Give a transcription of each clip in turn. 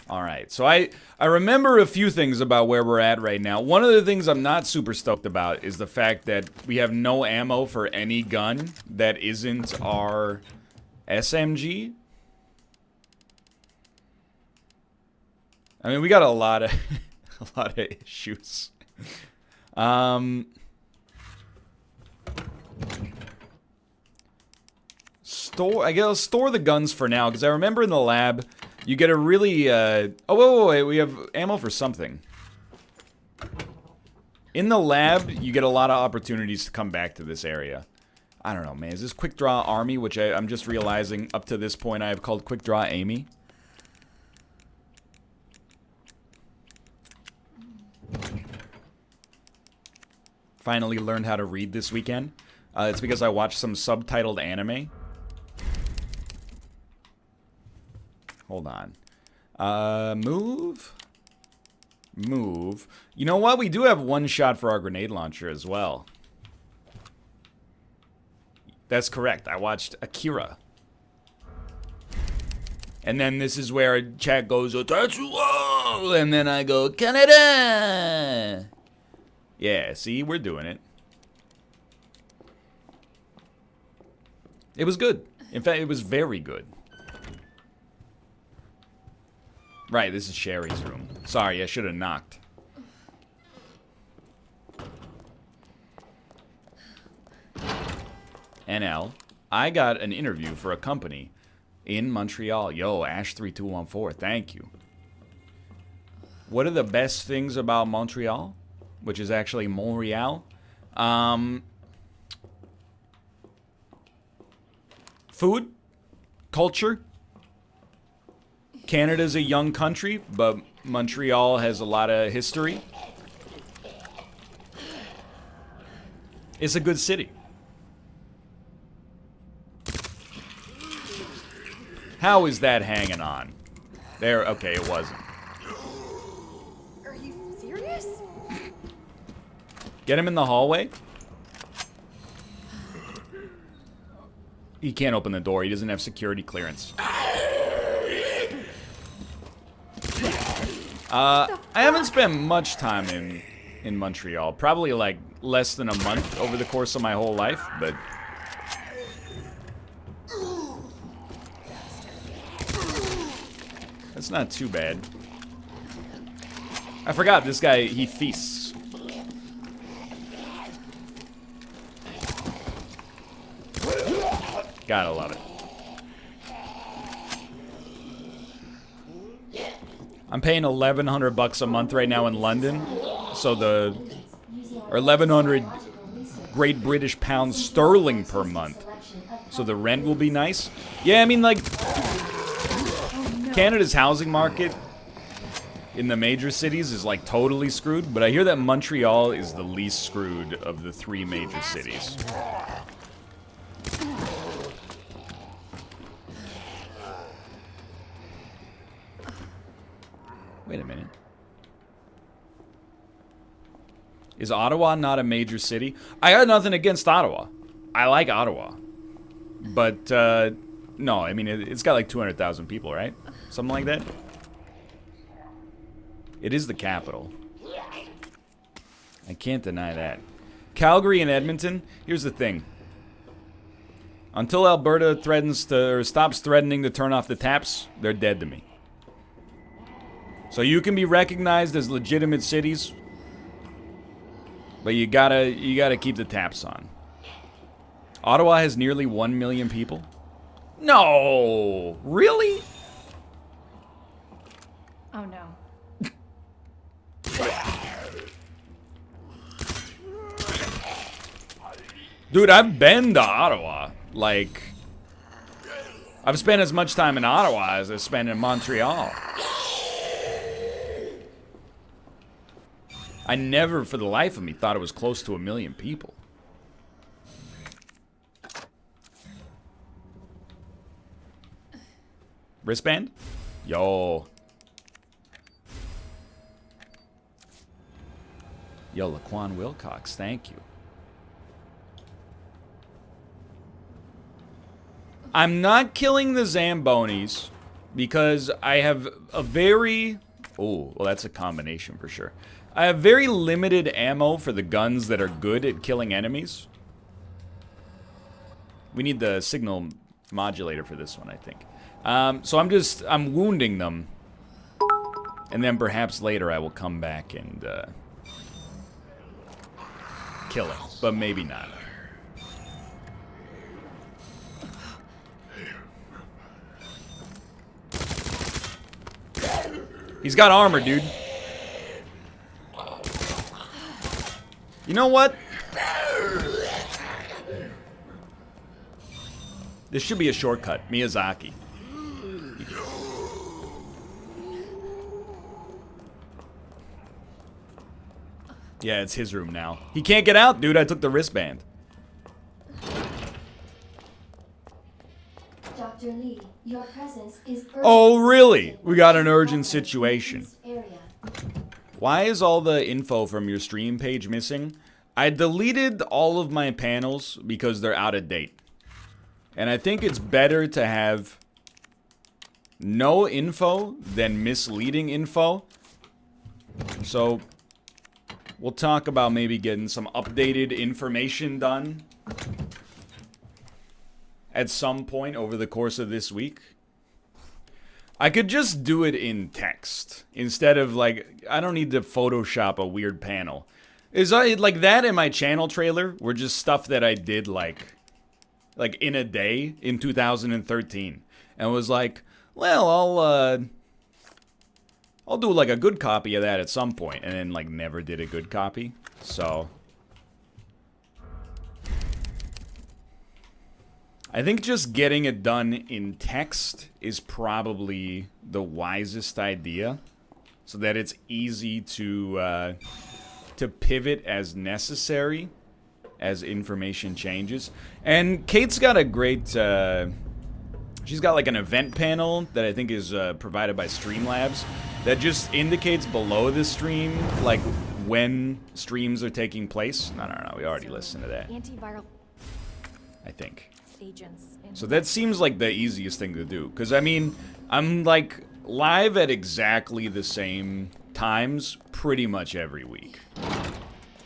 Alright, so I remember a few things about where we're at right now. One of the things I'm not super stoked about is the fact that we have no ammo for any gun that isn't our SMG. I mean, we got a lot of a lot of issues. I guess store the guns for now, because I remember in the lab you get a really oh wait, we have ammo for something. In the lab, you get a lot of opportunities to come back to this area. I don't know, man. Is this Quick Draw Army, which I'm just realizing up to this point I have called Quick Draw Amy? Finally learned how to read this weekend. It's because I watched some subtitled anime. Hold on. Move. Move. You know what? We do have one shot for our grenade launcher as well. That's correct. I watched Akira. And then this is where chat goes, Tatsuo! And then I go, Canada! Yeah, see? We're doing it. It was good. In fact, it was very good. Right, this is Sherry's room. Sorry, I should have knocked. NL, I got an interview for a company in Montreal. Yo, Ash3214, thank you. What are the best things about Montreal? Which is actually Montreal. Food, culture. Canada's a young country, but Montreal has a lot of history. It's a good city. How is that hanging on? There, okay, it wasn't. Are you serious? Get him in the hallway. He can't open the door. He doesn't have security clearance. I haven't spent much time in Montreal. Probably like less than a month over the course of my whole life, but... That's not too bad. I forgot this guy, he feasts. Gotta love it. I'm paying $1,100 a month right now in London, so or 1,100 Great British pounds sterling per month. So the rent will be nice. Yeah, I mean, like, Canada's housing market in the major cities is like totally screwed, but I hear that Montreal is the least screwed of the three major cities. Wait a minute. Is Ottawa not a major city? I got nothing against Ottawa. I like Ottawa. But, no, I mean, it's got like 200,000 people, right? Something like that? It is the capital. I can't deny that. Calgary and Edmonton, here's the thing. Until Alberta threatens to, or stops threatening to turn off the taps, they're dead to me. So you can be recognized as legitimate cities, but you gotta keep the taps on. Ottawa has nearly 1 million people. No, really? Oh no. Dude, I've been to Ottawa. Like, I've spent as much time in Ottawa as I spent in Montreal. I never, for the life of me, thought it was close to 1 million people. Wristband? Yo. Yo, Laquan Wilcox, thank you. I'm not killing the Zambonis because I have a very... Oh, well, that's a combination for sure. I have very limited ammo for the guns that are good at killing enemies. We need the signal modulator for this one, I think. So I'm wounding them. And then perhaps later I will come back and kill him. But maybe not. He's got armor, dude. You know what? This should be a shortcut. Miyazaki. Yeah, it's his room now. He can't get out, dude. I took the wristband. Dr. Lee, your presence is urgent. Oh, really? We got an urgent situation. Why is all the info from your stream page missing? I deleted all of my panels because they're out of date. And I think it's better to have no info than misleading info. So we'll talk about maybe getting some updated information done at some point over the course of this week. I could just do it in text instead of like, I don't need to Photoshop a weird panel. Is like that in my channel trailer were just stuff that I did like in a day in 2013 and was like, well, I'll do like a good copy of that at some point, and then like never did a good copy. So I think just getting it done in text is probably the wisest idea, so that it's easy to pivot as necessary as information changes. And Kate's got a great, she's got like an event panel that I think is provided by Streamlabs that just indicates below the stream, like when streams are taking place. No, we already listened to that. Antiviral I think. agents. So that seems like the easiest thing to do. Because, I mean, I'm like live at exactly the same times pretty much every week.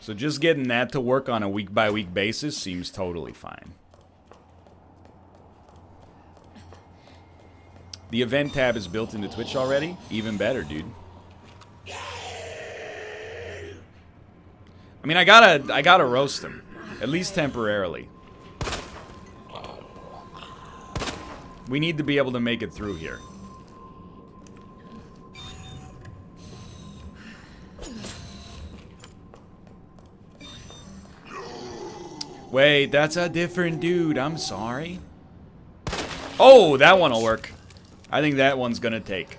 So just getting that to work on a week-by-week basis seems totally fine. The event tab is built into Twitch already? Even better, dude. I mean, I gotta roast him. At least temporarily. We need to be able to make it through here. Wait, that's a different dude. I'm sorry. Oh, that one'll work. I think that one's gonna take.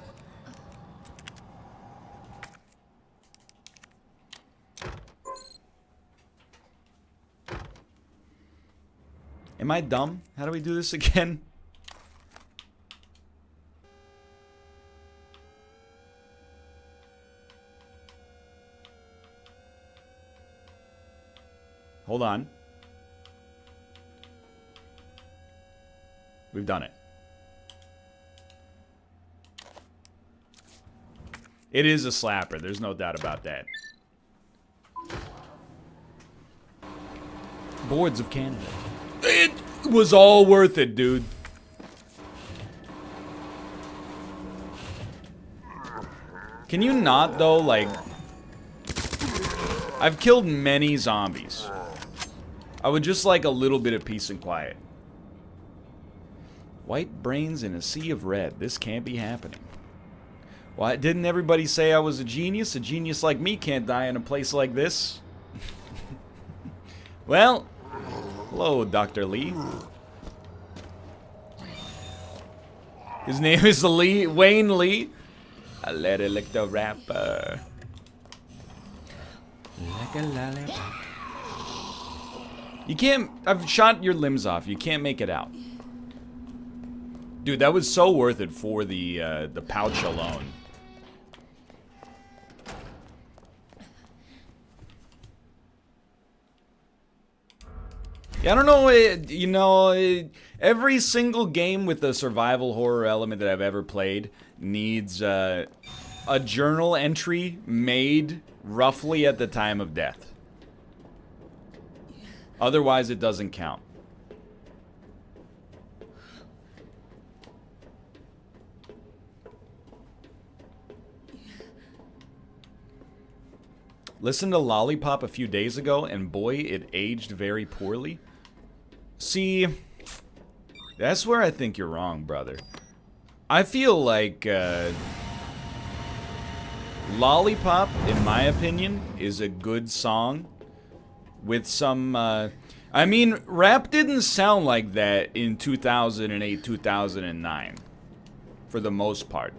Am I dumb? How do we do this again? Hold on. We've done it. It is a slapper. There's no doubt about that. Boards of Canada. It was all worth it, dude. Can you not, though, like... I've killed many zombies. I would just like a little bit of peace and quiet. White brains in a sea of red. This can't be happening. Why didn't everybody say I was a genius? A genius like me can't die in a place like this. Well, hello, Dr. Lee. His name is Wayne Lee. I let it lick the rapper. Like a lollipop. You can't... I've shot your limbs off. You can't make it out. Dude, that was so worth it for the pouch alone. Yeah, I don't know, every single game with a survival horror element that I've ever played needs a journal entry made roughly at the time of death. Otherwise, it doesn't count. Listened to Lollipop a few days ago, and boy, it aged very poorly. See, that's where I think you're wrong, brother. I feel like Lollipop, in my opinion, is a good song with some... I mean, rap didn't sound like that in 2008, 2009, for the most part.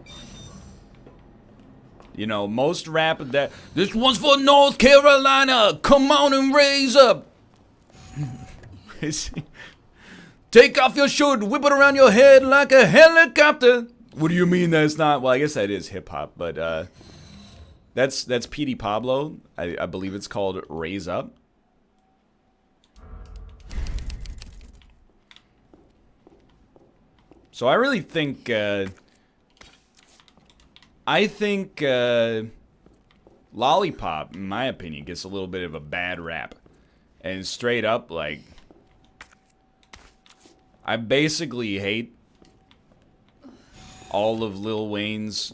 You know, most rap that... This one's for North Carolina! Come on and raise up! Take off your shirt, whip it around your head like a helicopter! What do you mean that's not... Well, I guess that is hip-hop, but, That's P.D. Pablo. I believe it's called Raise Up. So I really think, Lollipop, in my opinion, gets a little bit of a bad rap. And straight up, like, I basically hate all of Lil Wayne's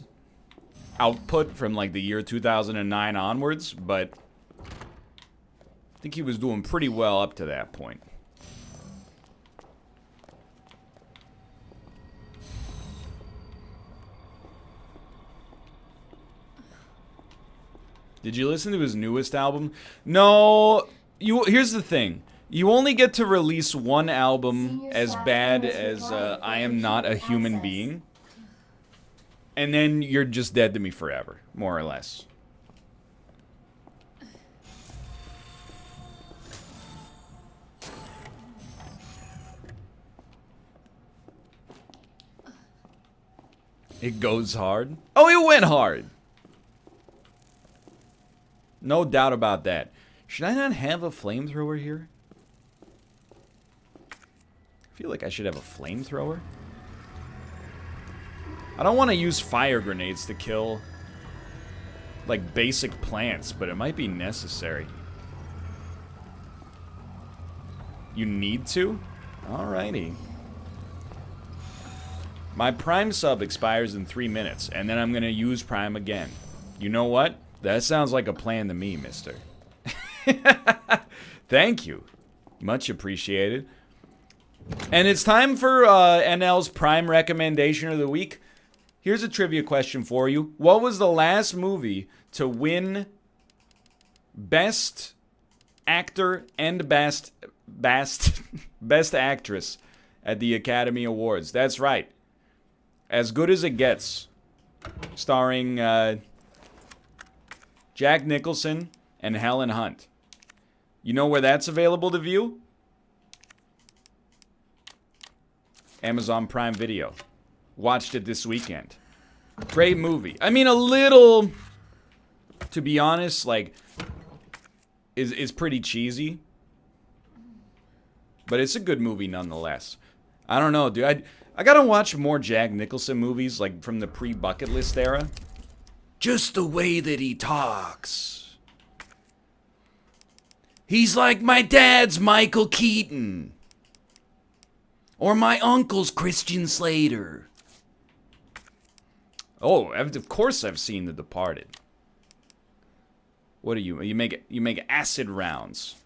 output from, like, the year 2009 onwards, but I think he was doing pretty well up to that point. Did you listen to his newest album? No. Here's the thing. You only get to release one album as bad as I Am Not a Human Being. And then you're just dead to me forever, more or less. It goes hard. Oh, it went hard. No doubt about that. Should I not have a flamethrower here? I feel like I should have a flamethrower. I don't want to use fire grenades to kill, like, basic plants, but it might be necessary. You need to? Alrighty. My Prime sub expires in 3 minutes, and then I'm going to use Prime again. You know what? That sounds like a plan to me, mister. Thank you. Much appreciated. And it's time for NL's Prime recommendation of the week. Here's a trivia question for you. What was the last movie to win Best Actor and Best Actress at the Academy Awards? That's right. As Good as It Gets. Starring Jack Nicholson and Helen Hunt. You know where that's available to view? Amazon Prime Video. Watched it this weekend. Great movie. I mean, a little, to be honest, like, is pretty cheesy. But it's a good movie nonetheless. I don't know, dude. I gotta watch more Jack Nicholson movies, like, from the pre-bucket list era. Just the way that he talks. He's like my dad's Michael Keaton. Or my uncle's Christian Slater. Oh, of course I've seen The Departed. What do you make acid rounds.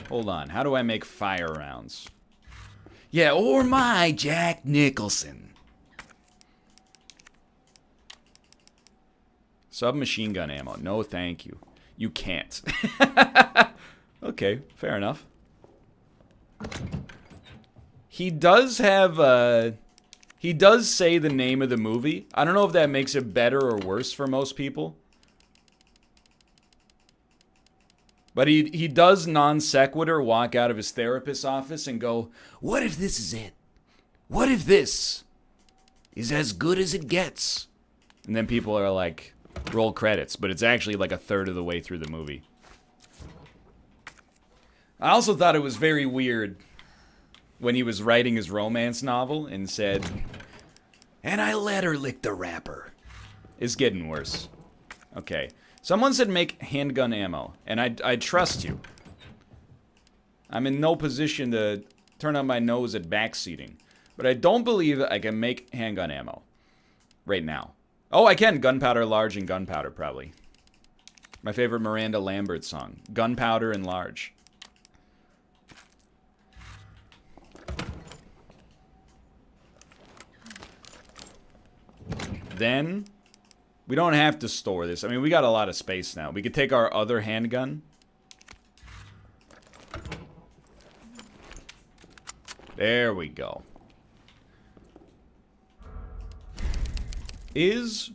Hold on, how do I make fire rounds? Yeah, or my Jack Nicholson. Submachine gun ammo. No, thank you. You can't. Okay, fair enough. He does have, he does say the name of the movie. I don't know if that makes it better or worse for most people. But he does non sequitur walk out of his therapist's office and go, what if this is it? What if this is as good as it gets? And then people are like, roll credits. But it's actually like a third of the way through the movie. I also thought it was very weird when he was writing his romance novel and said, "And I let her lick the wrapper." It's getting worse. Okay. Someone said make handgun ammo, and I trust you. I'm in no position to turn up my nose at backseating, but I don't believe I can make handgun ammo right now. Oh, I can. Gunpowder large and gunpowder, probably. My favorite Miranda Lambert song. Gunpowder and large. Then, we don't have to store this. I mean, we got a lot of space now. We could take our other handgun. There we go. Is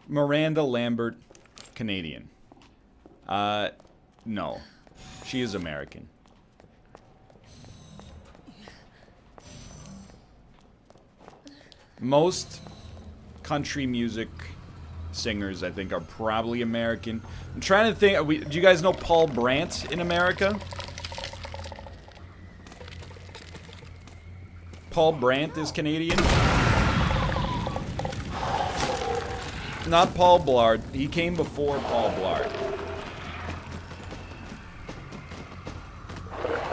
Miranda Lambert Canadian? No. She is American. Most country music singers, I think, are probably American. I'm trying to think. Do you guys know Paul Brandt in America? Paul Brandt is Canadian. Not Paul Blart. He came before Paul Blart.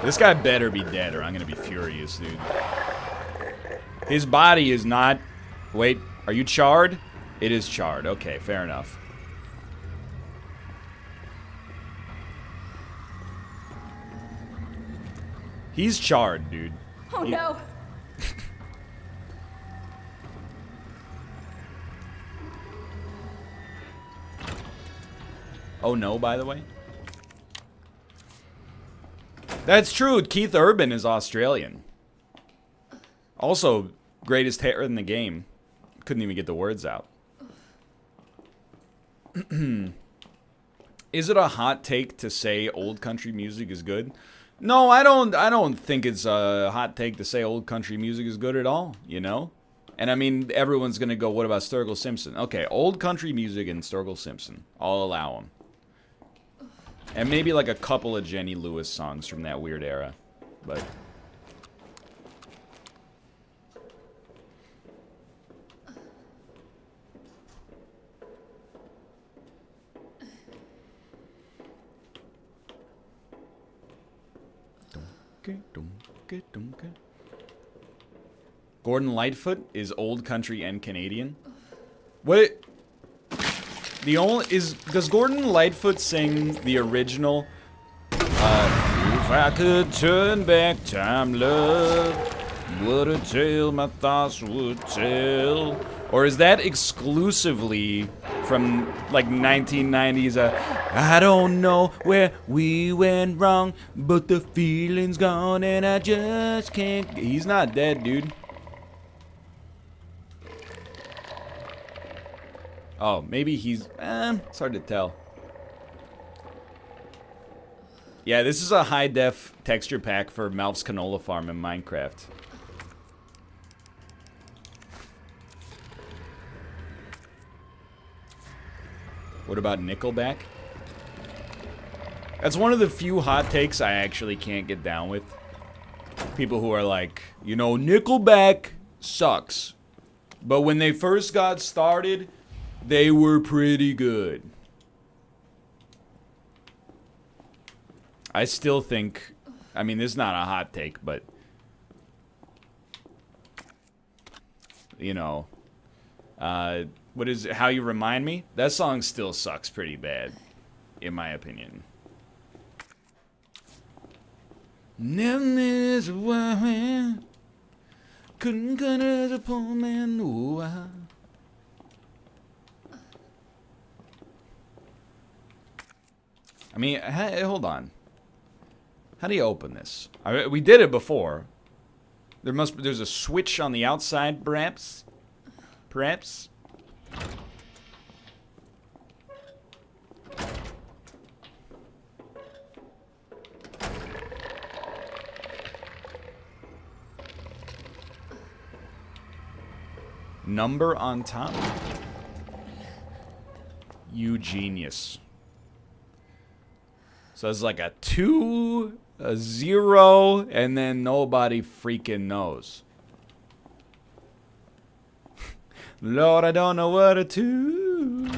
This guy better be dead or I'm gonna be furious, dude. His body is not... Wait, are you charred? It is charred. Okay, fair enough. He's charred, dude. Oh no. Oh no, by the way. That's true. Keith Urban is Australian. Also, greatest hair in the game. Couldn't even get the words out. Is it a hot take to say old country music is good? No, I don't think it's a hot take to say old country music is good at all, you know? And I mean, everyone's gonna go, what about Sturgill Simpson? Okay, old country music and Sturgill Simpson. I'll allow them. And maybe like a couple of Jenny Lewis songs from that weird era. But... Gordon Lightfoot is old country and Canadian. What? Does Gordon Lightfoot sing the original? If I could turn back time, love, what a tale my thoughts would tell. Or is that exclusively from like 1990s? I don't know where we went wrong, but the feeling's gone and I just can't. He's not dead, dude. Oh, maybe he's... it's hard to tell. Yeah, this is a high-def texture pack for Malf's Canola Farm in Minecraft. What about Nickelback? That's one of the few hot takes I actually can't get down with. People who are like, you know, Nickelback sucks. But when they first got started... they were pretty good. I still think... I mean, this is not a hot take, but... you know... what is it? How You Remind Me? That song still sucks pretty bad. In my opinion. Never is why couldn't cut as a poor man. No, I mean, hold on. How do you open this? We did it before. There's a switch on the outside, perhaps? Perhaps? Number on top? You genius. So it's like a 2 a 0, and then nobody freaking knows. Lord, I don't know what to do.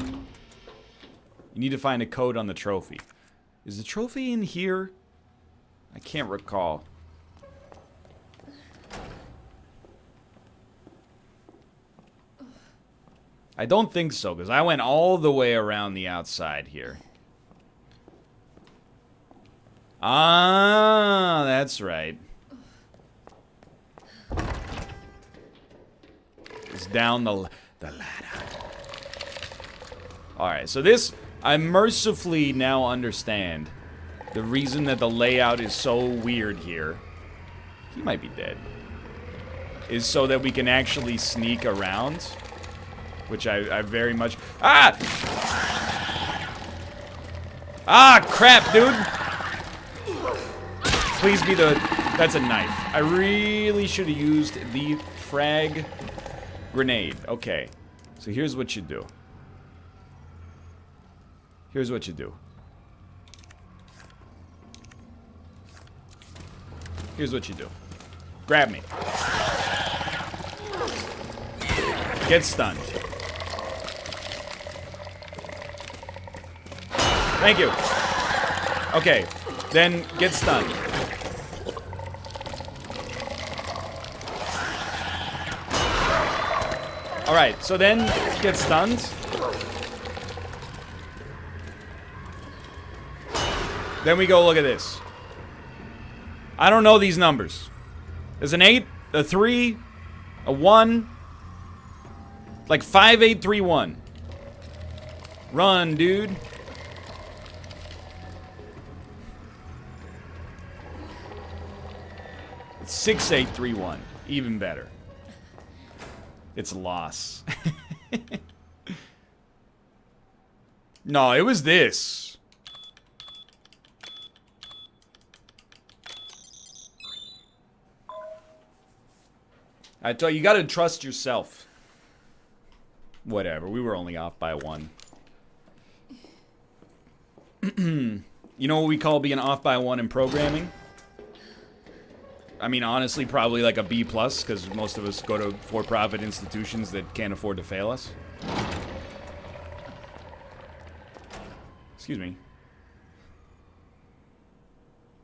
You need to find a code on the trophy. Is the trophy in here? I can't recall. I don't think so, because I went all the way around the outside here. Ah, that's right. It's down the ladder. Alright, so this, I mercifully now understand the reason that the layout is so weird here. He might be dead. Is so that we can actually sneak around. Which I very much... Ah! Ah, crap, dude! Please be the... That's a knife. I really should have used the frag grenade. Okay. So here's what you do. Here's what you do. Here's what you do. Grab me. Get stunned. Thank you. Okay, then get stunned. Alright, so then get stunned. Then we go look at this. I don't know these numbers. There's an 8, a 3, a 1. Like 5831. Run, dude. It's 6831. Even better. It's a loss. No, it was this. I tell you, you gotta trust yourself. Whatever, we were only off by 1. You know what we call being off by 1 in programming? I mean, honestly, probably like a B+, because most of us go to for-profit institutions that can't afford to fail us. Excuse me.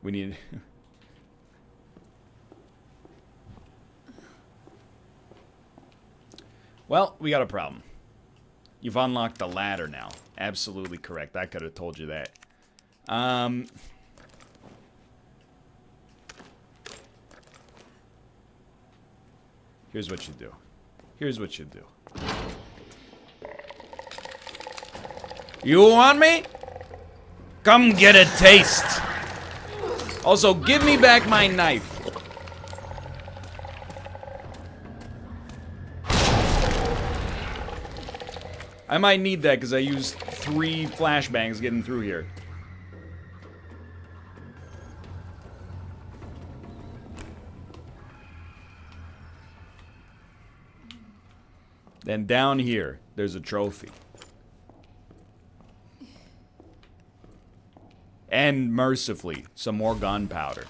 We need... Well, we got a problem. You've unlocked the ladder now. Absolutely correct. I could have told you that. Here's what you do. Here's what you do. You want me? Come get a taste. Also, give me back my knife. I might need that because I used 3 flashbangs getting through here. Then down here, there's a trophy. And mercifully, some more gunpowder.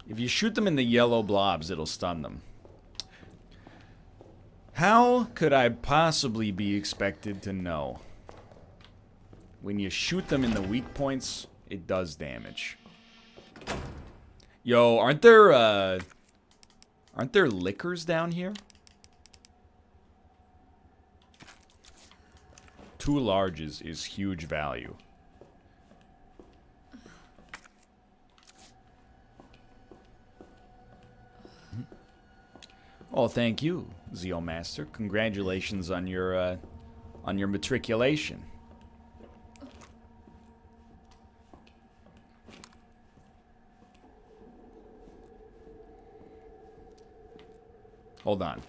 If you shoot them in the yellow blobs, it'll stun them. How could I possibly be expected to know? When you shoot them in the weak points, it does damage. Yo, aren't there liquors down here? 2 larges is huge value. Oh, thank you, Zeo Master. Congratulations on your matriculation. Hold on.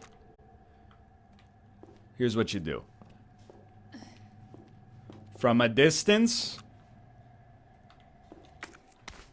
Here's what you do. From a distance,